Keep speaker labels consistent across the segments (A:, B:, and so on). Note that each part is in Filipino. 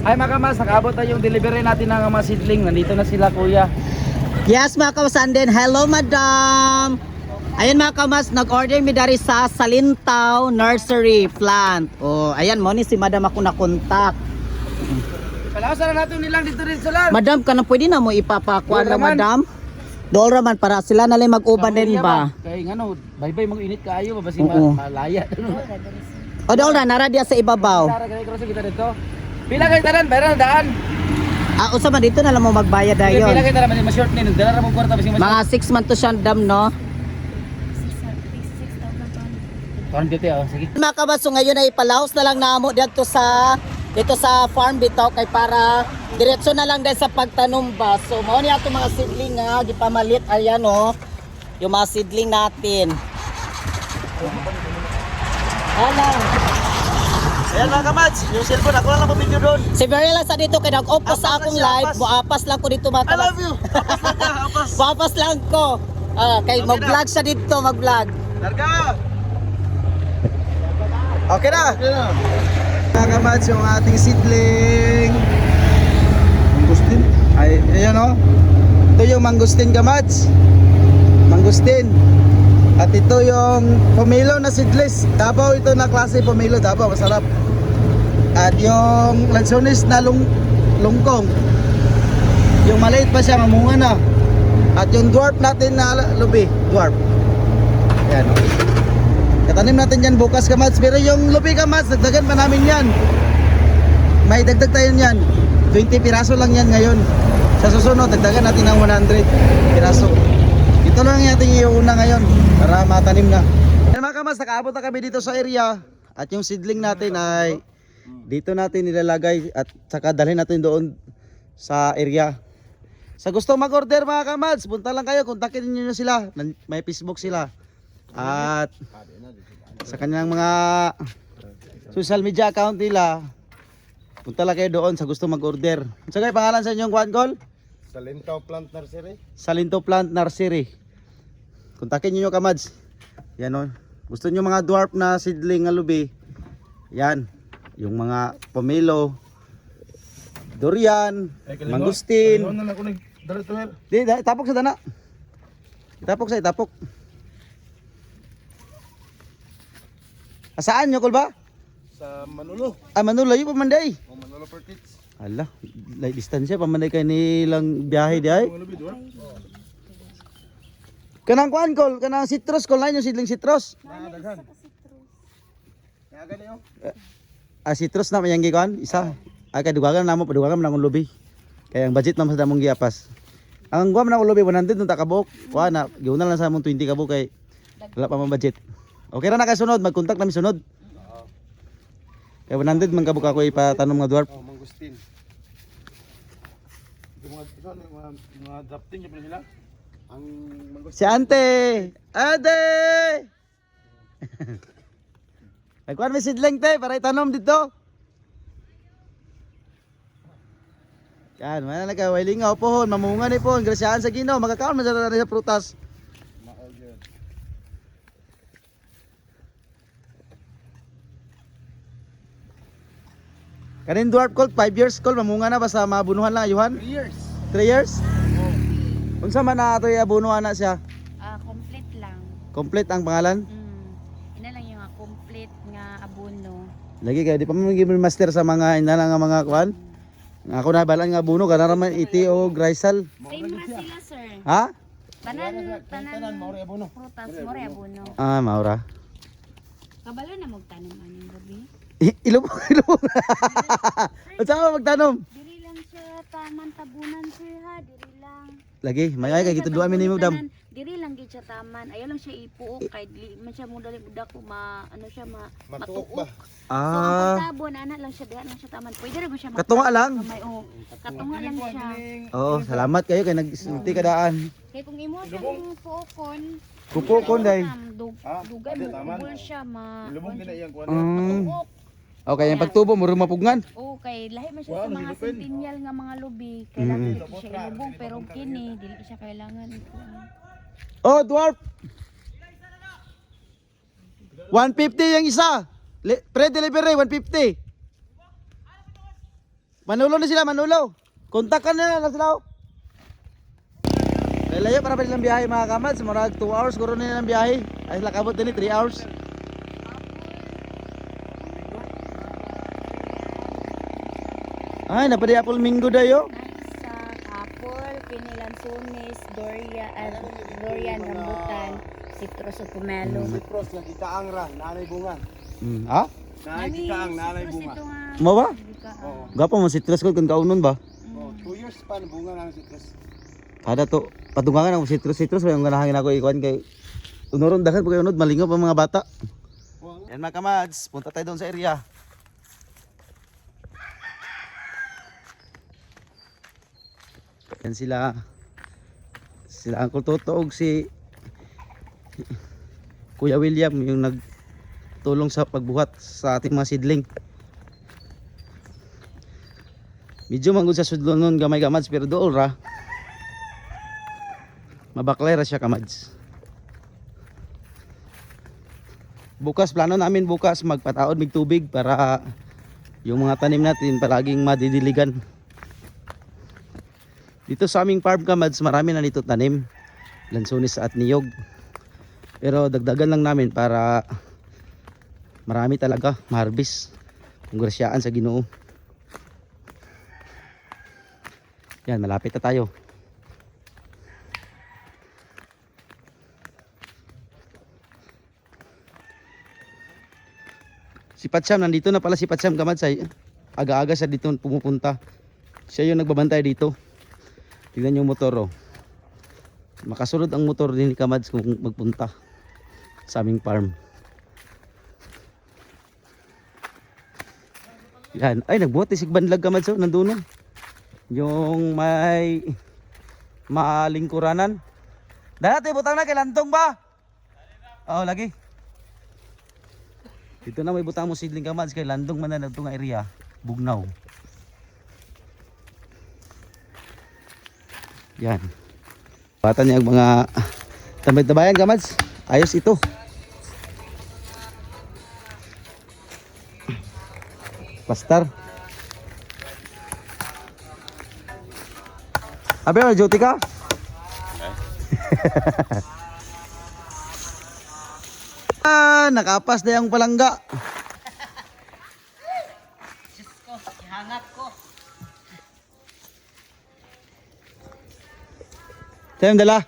A: Ay mga kamas, nakaabot na yung delivery natin ng mga seedling. Nandito na sila kuya.
B: Yes mga kamas, and then hello madam. Ayan mga kamas, nag-order mi dari sa Salintaw Nursery Plant. Oh, ayan mo ni si madam ako na-contact.
A: Palakasan na natin nilang dito rin sila.
B: Madam, kanang pwede na mo ipapakuan na
A: Doon raman.
B: madam? Doon raman para sila na lang mag-uban din ba?
A: Kaya nga no, bye-bye mag-init kaayo, mabasi
B: Oo.
A: malaya.
B: O doon na, nara diya sa ibabaw.
A: Tara, kaya cross kita dito. Pila kayo tanan, bayran na daan.
B: Usa man dito na lang mo magbayad
A: Pila
B: dayon.
A: kayo tanan, mas short ni, dala ra mo kwarta basi mas.
B: Mga 6 months to siya dam, no?
A: Karon dito sige.
B: Mga kabaso, ngayon ay ipalaos na lang namo dito sa farm bitaw kay para diretso na lang dahil sa pagtanom ba. So mao ni ato mga seedling nga gipamalit, ayan oh. Yung mga seedling natin. Alam.
A: Ayan mga kamats, yung cellphone ako lang mo video doon.
B: Si Beryl lang sa dito kay nag-off pa sa akong live. Buapas lang ko dito mga
A: I love
B: kabaso.
A: you. Apas.
B: Buapas lang ko. Kay mag-vlog siya dito, mag-vlog.
A: Larga. Okay na. Mga kamats, yung ating seedling mangustin. Ay, ayan o. Ito yung mangustin kamats. Mangustin. At ito yung pomelo na seedless. Davao ito na klase pomelo. Davao, masarap. At yung lansones na lungkong. Yung maliit pa siya, mamunga na. At yung dwarf natin na lubi. Dwarf. Ayan o. Katanim natin yan bukas kamats. Pero yung lubi kamats, dagdagan pa namin yan. May dagdag tayo yan. 20 piraso lang yan ngayon. Sa susunod, dagdagan natin ng 100 piraso. Ito lang yung ating iuna ngayon para matanim na. Ayan mga kamas, nakaabot na kami dito sa area. At yung seedling natin ay dito natin nilalagay at saka dalhin natin doon sa area. Sa gusto mag-order mga kamads, punta lang kayo, kontakin niyo sila. May Facebook sila. At sa kanilang mga social media account nila, punta lang kayo doon sa gusto mag-order. So guys, pangalan sa inyong kuan call?
C: Salintaw Plant Nursery.
A: Salintaw Plant Nursery. Kontakin niyo kamads. Yan o. Gusto niyo mga dwarf na seedling nga lubi. Yan. Yung mga pomelo, durian, mangustin.
C: Ano na ako nagdala to her?
A: Di, itapok sa dana. Itapok. Saan nyo, Kulba?
C: Sa Manolo.
A: Manolo, yung pamanday.
C: O Manolo Perkits.
A: Ala, lay distansya, pamanday kayo nilang biyahe di ay.
C: Mga lubid, wa?
A: Kanang kuan, Kol, kanang citrus, Kol, na yung sidling citrus.
C: Daghan. Kaya gani oh.
A: Citrus na mayang gikuan, isa. Ay, kaya dugagan na mo, padugagan mo na akong lubi. Kaya ang budget naman sa damong giapas. Ang guam na akong lubi, 100 nung takabok. Kuha na, giuna lang sa mong 20 kabok kay wala pa mang budget. Okay na kasunod, mag-contact namin sunod. Kaya 100 man kabok ako ipatanong mga dwarf.
C: Oh, mangustin. Yung mga drafting niya pa sila. Ang mangustin.
A: Si Ante! Ate! Nagkuhan may sidling te, para itanom dito. Yan, mana na ka, wailingaw pohon, mamunga ni pohon, grasyaan sa Ginoo, magkakaon man sa prutas.
C: Maol yun.
A: Kanin dwarf colt, 5 years colt, mamunga na ba sa mabunuhan lang ayuhan?
C: 3 years.
A: 3 years? Unsa man na ito abunuhan na siya?
D: Complete lang.
A: Complete ang pangalan?
D: Ina lang yung complete nga abono.
A: Lagi kaya di pa man gimon master sa mga ina lang nga mga kuan. Ako na balan nga abuno kana raman iti o grisal.
D: Same ra sila, sir.
A: Ha?
D: Tanan
C: Maori abono.
D: prutas mo re abono.
A: Maura.
D: Kabalo na magtanom aning gabi.
A: Ilubog. Unsa ka magtanom?
D: Diri lang siya taman tabunan, sir ha. Diri lang.
A: Lagi, may kay gitu duwa minimo dam.
D: Diri lang gid siya taman. Ayaw lang siya ipuok kay dili man siya mo dali budak ko ano siya
C: Matuok
D: matuok.
C: ba?
D: So, ang
A: Ah,
D: pagtabon ana lang siya diha lang siya taman. Pwede ra ba siya
A: katunga lang.
D: May katunga lang siya.
A: Oo, salamat kayo kay nagsulti ka daan.
D: Kay kung imo siyang puokon,
A: Kupo kon day.
D: dugay mo kubol siya
C: Ilubog na iyang kuwan.
D: matuok.
A: Okay, yung pagtubo mo rin mapugngan.
D: Oo, kay lahi man siya sa mga sentinel nga mga lubi. Kailangan dili siya ilubong pero kini dili siya kailangan ito.
A: Oh, dwarf. 150 yung isa. Pre-delivery 150. Manulo na sila, Manulo. Kontak ka na sila. Oh. Layo para pa nilang biyahe mga kamads. Murag 2 hours guro na nilang biyahe. Ay sila kabot din 3 hours. Ay, napadi apple minggo dayo.
D: Sa apple, kinilansunis, durian, rambutan, citrus o pomelo.
C: Citrus lagi kaang ra, nanay bunga.
A: Ha?
C: Nanay kaang, nanay bunga.
A: Mo ba?
C: Oo.
A: Gapo mo citrus ko kun kaunon ba?
C: Oh, 2 years pa na bunga ng citrus.
A: Kada to patungangan ang citrus ba yung ganahangin ako ikuan kay unoron daghan pag unod malingap ang mga bata. Yan mga kamads, punta tayo doon sa area. Yan sila Uncle Toto og si Kuya William yung nagtulong sa pagbuhat sa ating mga seedling. Medyo manggod sa sudlon nun gamay kamads pero dool ra. Mabaklay ra siya kamads. Bukas plano namin bukas magpataod mig tubig para yung mga tanim natin palaging madidiligan. Dito sa aming farm kamads marami na dito tanim, lansones at niyog. Pero dagdagan lang namin para marami talaga ma-harvest. Konggrasyaan sa Ginoo. Yan, malapit na tayo. Si Patsyam, nandito na pala si Patsyam kamads ay aga-aga siya dito pumupunta. Siya yung nagbabantay dito. Tignan yung motor oh. Makasunod ang motor din ni kamads kung magpunta sa aming farm. Yan, ay nagbuhat si Banlag kamads oh, nandun oh. Yung may malingkuranan. Dati butang na kay Lantong ba? Oo, lagi. Dito na may butang mo seedling kamads kay Landong man na nga area, Bugnaw. Yan. Bata niya ang mga tambay-tabayan kamads. Ayos ito. Pastar. Abi, may duty ka? Nakapas na yung palangga.
B: Diyos ko, ihangap ko.
A: Saan yung dala?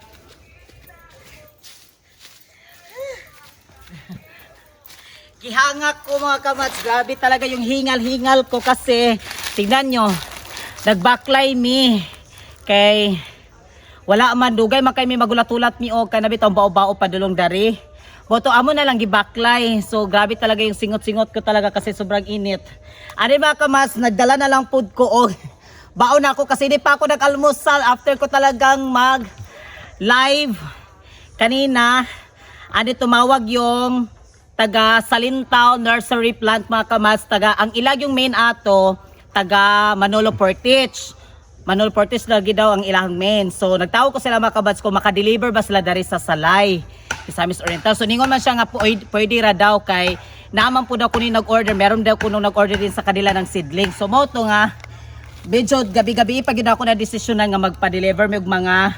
B: Gihangak ko mga kamats. Grabe talaga yung hingal-hingal ko kasi tingnan nyo, nagbaklay mi. Kay wala man dugay man kay mi magulatulat mi og kanabit ang bao-bao padulong dari. Boto amo na lang gibaklay. So grabe talaga yung singot-singot ko talaga kasi sobrang init. Ani mga kamas, nagdala na lang food ko og baon ako kasi di pa ako nag-almusal after ko talagang mag live kanina. Ani tumawag yung taga Salintao Nursery Plant mga kamas, taga ang ilag yung main ato, taga Manolo Portage. Manolo Portage lagi daw ang ilang main. So nagtawag ko sila mga kabats kung makadeliver ba sila dari sa Salay, Misamis Oriental. So ningon man siya nga pwede ra daw kay naman po daw kunin nag-order. Meron daw kuno nag-order din sa kanila ng seedling. So mo to nga medyo gabi-gabi pag ako na desisyonan nga magpa-deliver may mga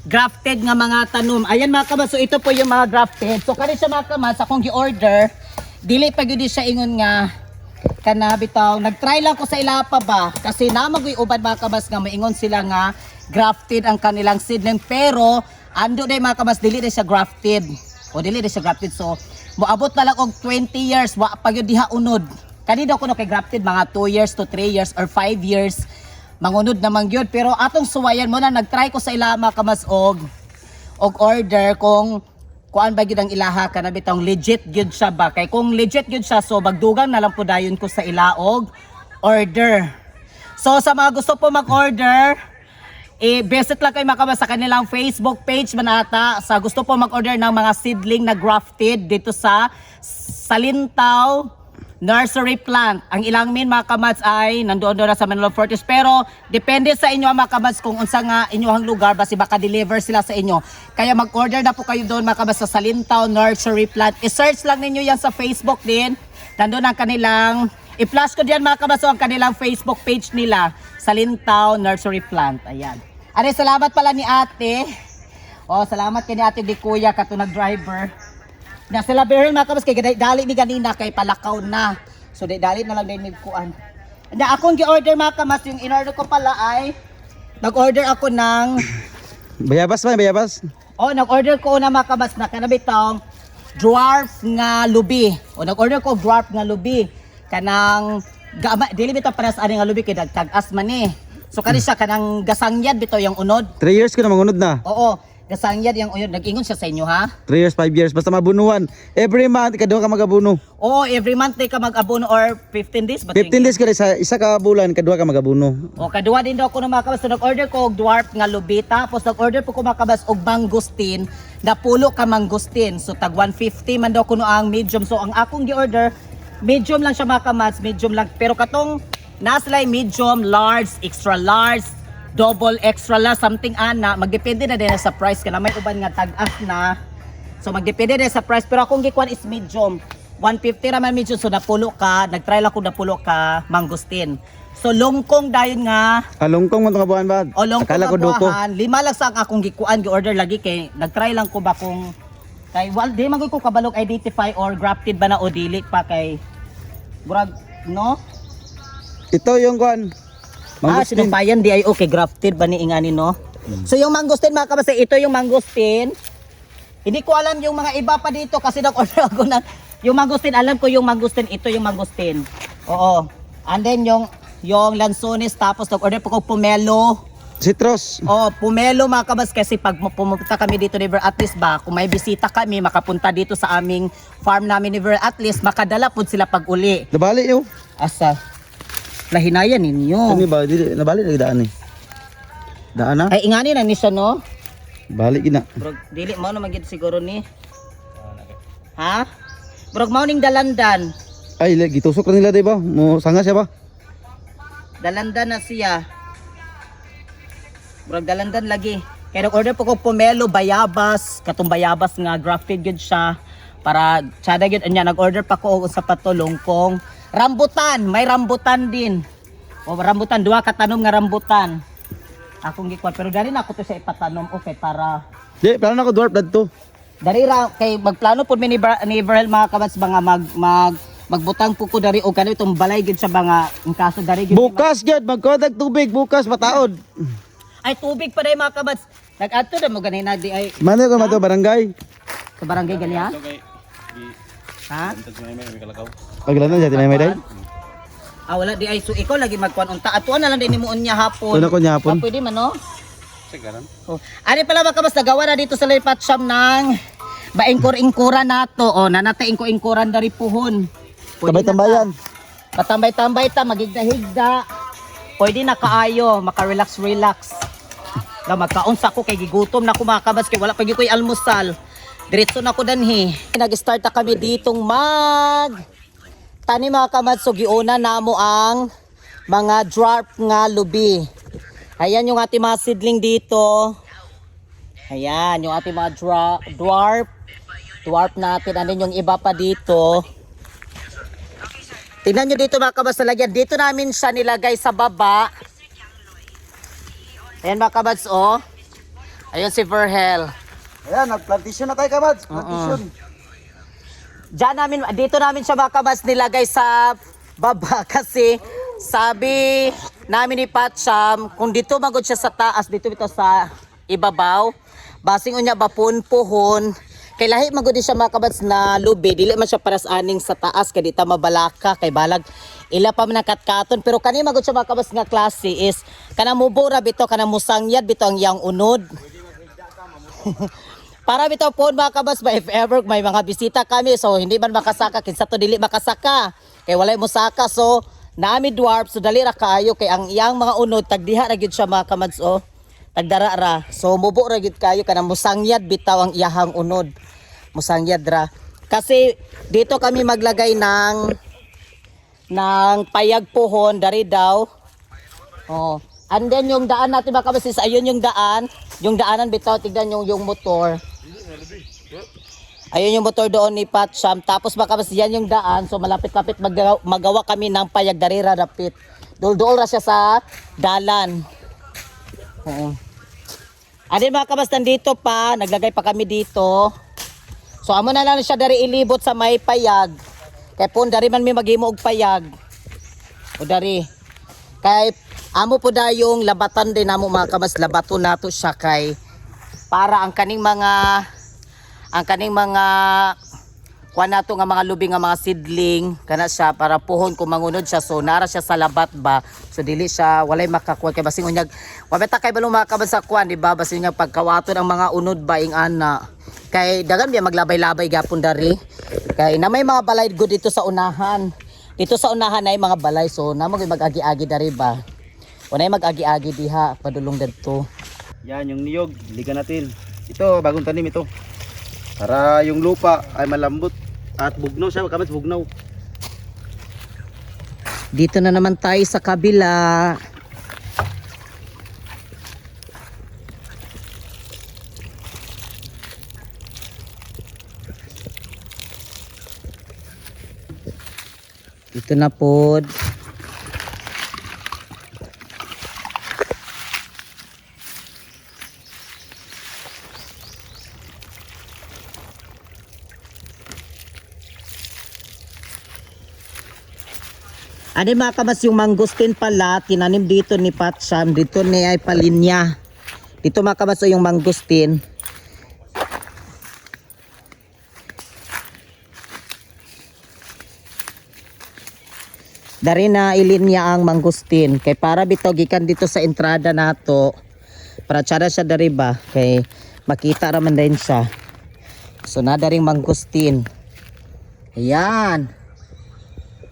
B: grafted nga mga tanom. Ayan mga kamas, so ito po yung mga grafted. So kani siya mga kamas, akong gi-order, dili pa gyud siya ingon nga kana bitaw. Nag-try lang ko sa ilapa ba kasi namagoy uban mga kamas nga maingon sila nga grafted ang kanilang seedling, pero ando day mga kamas dili siya grafted. O dili siya grafted, so moabot na lang og 20 years wa pa gyud diha unod. Kani daw kuno kay grafted mga 2 years to 3 years or 5 years mangunod naman gyud, pero atong suwayan mo na nagtry ko sa ilama kamas og order kung kuan ba gyud ang ilaha kana bitang legit gyud siya ba, kay kung legit gyud siya so magdugang na lang po dayon ko sa ilaog order. So sa mga gusto po mag-order, visit lang kayo makabasa sa kanilang Facebook page manata sa gusto po mag-order ng mga seedling na grafted dito sa Salintao Nursery Plant. Ang ilang min mga kamats ay nandoon na sa Manolo Fortis, pero depende sa inyo mga kamats kung unsa nga inyong lugar basi baka deliver sila sa inyo. Kaya mag-order na po kayo doon mga kamats sa Salintao Nursery Plant. I-search lang ninyo yan sa Facebook din. Nandoon ang kanilang I-flash ko diyan mga kabaso ang kanilang Facebook page nila, Salintaw Nursery Plant. Ayan. Ano, salamat pala ni ate. Oh, salamat kay ni ate di kuya kato nag-driver. Na sila Beryl mga kabas kay dali ni ganina kay palakaw na. So dali na lang din kuan. Na akong gi-order mga kamas, yung in-order ko pala ay nag-order ako ng
A: Bayabas ba? Bayabas?
B: oh, nag-order ko na mga kamas na kanabitong dwarf nga lubi. O nag-order ko dwarf nga lubi kanang dili bitaw para sa ani nga lubi kay dagtag-as man eh. So kani siya kanang gasangyad bitaw yung unod.
A: 3 years ko na mangunod na.
B: Oo, gasangyad yung unod. Nag-ingon siya sa inyo ha?
A: 3 years, 5 years. Basta mabunuan. Every month, kaduha ka magabuno.
B: Oo, every month ka mag-abono or 15 days ba?
A: 15 days ka rin, sa isa ka bulan, kaduha ka magabuno.
B: O, kaduha din daw ako ng mga kabas. So, nag-order ko og dwarf nga lubi. Tapos, nag-order po ko mga kabas og mangustin. Na pulo ka mangustin. So, tag 150 man daw kuno ang medium. So, ang akong gi-order, medium lang siya mga kabas. Medium lang. Pero katong naslay medium, large, extra large, double extra large, something ana. Magdepende na din sa price. Kana may uban nga tag-as na. So, magdepende din sa price. Pero akong gikuan is medium. 150 raman medyo, so napulo ka, nag-try lang ko napulo ka mangustin. So longkong dayon nga,
A: Alongkong mo itong kabuhan ba?
B: o longkong
A: Akala ko
B: nga
A: duko.
B: buwahan, 5 lang sa akong gikuan, gi-order lagi kay nag-try lang ko ba kung kay di man ko kabalog identify or grafted ba na o dili pa kay burag no?
A: Ito yung kuhan. Mangustin.
B: Sinumpayan di ay okay grafted ba ni ingani no? So yung mangustin mga kabase, ito yung mangustin. Hindi ko alam yung mga iba pa dito kasi nag-order ako ng yung mangustin, alam ko yung mangustin, ito yung mangustin. Oo. And then yung lansones, tapos nag-order po ko pomelo.
A: Citrus.
B: Oh, pomelo mga kabas kasi pag pumunta kami dito ni Ver, at least ba, kung may bisita kami, makapunta dito sa aming farm namin ni Ver, at least makadala po sila pag uli.
A: Nabali yun.
B: Asa? Lahinayan ninyo.
A: Ano ba? Nabali na daan eh. Daan na?
B: Ay, ingani na ni siya, no?
A: Balik gina.
B: Bro, dili mo na magid siguro ni. Ha? Bro, mao ning dalandan.
A: Ay, gitusok na nila diba? Mo sanga siya ba?
B: Dalandan na siya. Bro, dalandan lagi. Kaya nag-order po ko pomelo, bayabas. Katong bayabas nga, grafted yun siya. Para, tsada yun. Anya, nag-order pa ko sa patulongkong. Rambutan, may rambutan din. O, rambutan, 2 katanom nga rambutan. Akong gikuan. Pero dali na ako to sa ipatanom. Okay, para...
A: Di, plano na ako dwarf dad to.
B: Dari ra kay magplano pud mi ni Verhel mga kabats mga magbutang po ko dari og kanito itong balay gid sa mga ang kaso dari gid
A: Bukas gid magkodag tubig, bukas mataod.
B: ay tubig pa day mga kabats nag-adto na mo ganina di ay
A: Mano ko mato barangay?
B: sa barangay gali ha ha
A: Paglanan sa tinay day.
B: wala di ay so ikaw lagi magkuan unta atuan na lang din nimuon niya hapon
A: Una ko niya hapon.
B: pwede man no oh. Ani pala mga kabats nagawa na dito sa lipat shop ng baingkor-ingkuran nato o nanate ingko-ingkuran dari puhon.
A: Tambay-tambayan.
B: Patambay-tambay ta magigda-higda. Pwede na kaayo, maka-relax-relax. Na magkaunsa ko kay gigutom na ko mga kabats kay wala pa gyud ko'y almusal. Diretso na ko danhi. Nag-start na kami ditong tani mga kabats so giuna namo ang mga dwarf nga lubi. Ayan yung ating mga seedling dito. Ayan, yung ating mga dwarf natin. Ano yung iba pa dito. Tingnan nyo dito mga kabats na lagyan. Dito namin siya nilagay sa baba. Ayan mga kabats, oh. Ayan si Verhel.
A: Ayan, nagplantation na tayo kabats. Plantation.
B: Dito namin siya mga kabats nilagay sa baba kasi sabi namin ni Patcham, kung dito magod siya sa taas, dito sa ibabaw, basing unya bapon pohon, kay lahi magod siya mga kabats na lubi, dili man siya para sa aning sa taas, kay dita mabalaka, kay balag, ila pa man katkaton, pero kani magod siya mga kabats nga klase is, kanang mubura bito, kanang musangyad bito ang iyang unod. Para bitaw po mga kabats ba, if ever may mga bisita kami, so hindi man makasaka, kinsa to dili makasaka, kay walay mo saka, so nami dwarf so dali ra kaayo kay ang iyang mga unod tagdiha ra gyud siya mga kamads o tagdara ra so mubo ra gyud kayo kanang musangyad bitaw ang iyahang unod musangyad ra kasi dito kami maglagay ng payag pohon dari daw oh and then yung daan natin mga kabasis ayun yung daanan bitaw tignan yung motor Ayun yung motor doon ni Patcham. Tapos baka mas yan yung daan. So malapit-lapit magawa kami ng payag darira rapit. Dul-dul ra siya sa dalan. Oo. Adin mga kabas, nandito pa. Naglagay pa kami dito. So amo na lang siya dari ilibot sa may payag. Kay pun dari man may maghimo og payag. O dari. Kay amo po da yung labatan din amo mga kabas. Labato nato siya kay para ang kaning mga kuha nato nga mga lubi nga mga sidling kana siya para puhon kung mangunod siya, so nara siya sa labat ba, so dili siya walay makakuha kay basing unyag wabeta kay balong makabad sa kuan di ba, basing nga pagkawaton ang mga unod ba ing ana kay dagan biya maglabay-labay gapon dari kay na may mga balay good dito sa unahan ay mga balay, so namo gyud mag-agi-agi dari ba, unay mag-agi-agi diha padulong dadto.
A: Yan yung niyog, ligan natin. Ito bagong tanim ito. Para yung lupa ay malambot at bugnaw siya, kamats bugnaw.
B: Dito na naman tayo sa kabila. Dito na po. Ano mga kabas, yung mangustin pala, tinanim dito ni Patcham, dito ni ay palinya. Dito mga kabas, yung mangustin. Dari na ilinya ang mangustin. Kay para bitaw gikan dito sa entrada nato. Para tsara siya dari ba. Kay makita raman din siya. So na daring mangustin. Ayan.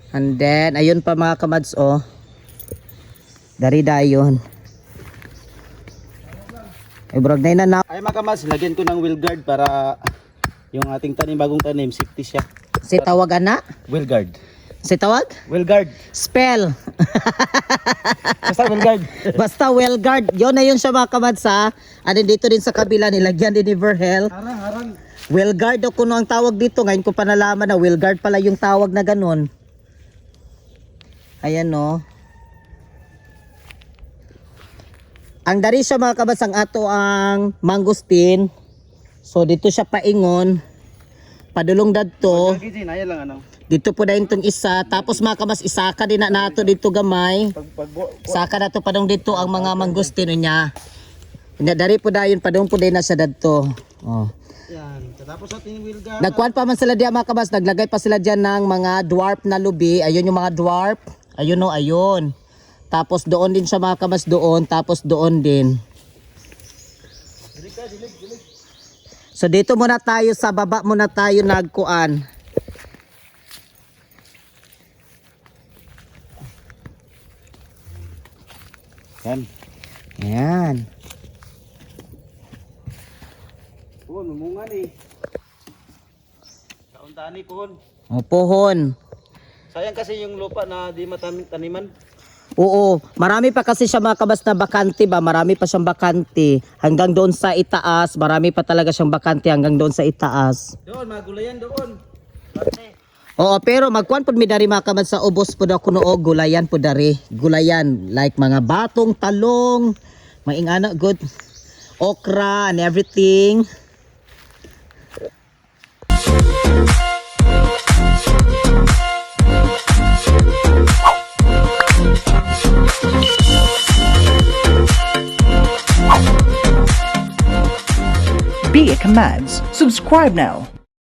B: And then, ayun pa mga kamads, oh. Dari dayon. Ay, brog na na.
A: Ay mga kamads, lagyan ko ng wheel guard para yung ating tanim, bagong tanim, safety siya.
B: Si tawag ana?
A: Wheel guard.
B: Si tawag?
A: Wheel guard.
B: Spell.
A: Basta wheel guard.
B: Basta well guard. Yun na yun siya mga kamads, ha. Ano dito din sa kabila, nilagyan din ni Verhel.
A: Harang.
B: Well guard o kuno ang tawag dito. Ngayon ko pa nalaman na well guard pala yung tawag na ganun. Ayan, no. Ang dari siya mga kabas, ang ato ang mangustin. So dito siya paingon. Padulong dadto.
A: Ayan lang ano.
B: Dito po dahil itong isa. Tapos mga kabas, isaka din na nato dito gamay. Saka na to padong dito ang mga mangustin niya. Dari po dahil padong po dahil na siya dadto. Oh.
A: Yan. Tapos ating wheel guard.
B: Nagkuhan pa man sila diyan mga kabas. Naglagay pa sila diyan ng mga dwarf na lubi. Ayun yung mga dwarf. Ayun, no, ayun. Tapos doon din siya mga kabas, doon. Tapos doon din. So dito muna tayo, sa baba muna tayo nagkuan.
A: Yan.
B: Ayan.
A: Puhon, mumunga ni. Kauntaan ni puhon.
B: O, pohon.
A: Sayang kasi yung lupa na di taniman.
B: Oo, marami pa kasi siya mga kabas na bakante ba? Marami pa siyang bakante. Hanggang doon sa itaas, marami pa talaga siyang bakante hanggang doon sa itaas.
A: Doon, magulayan doon.
B: Oo, pero magkuhan po mi dari mga kabas sa ubos po daw kuno og gulayan po dari. Gulayan, like mga batong, talong, maingana, good, okra and everything.
E: Be a Commands. Subscribe now.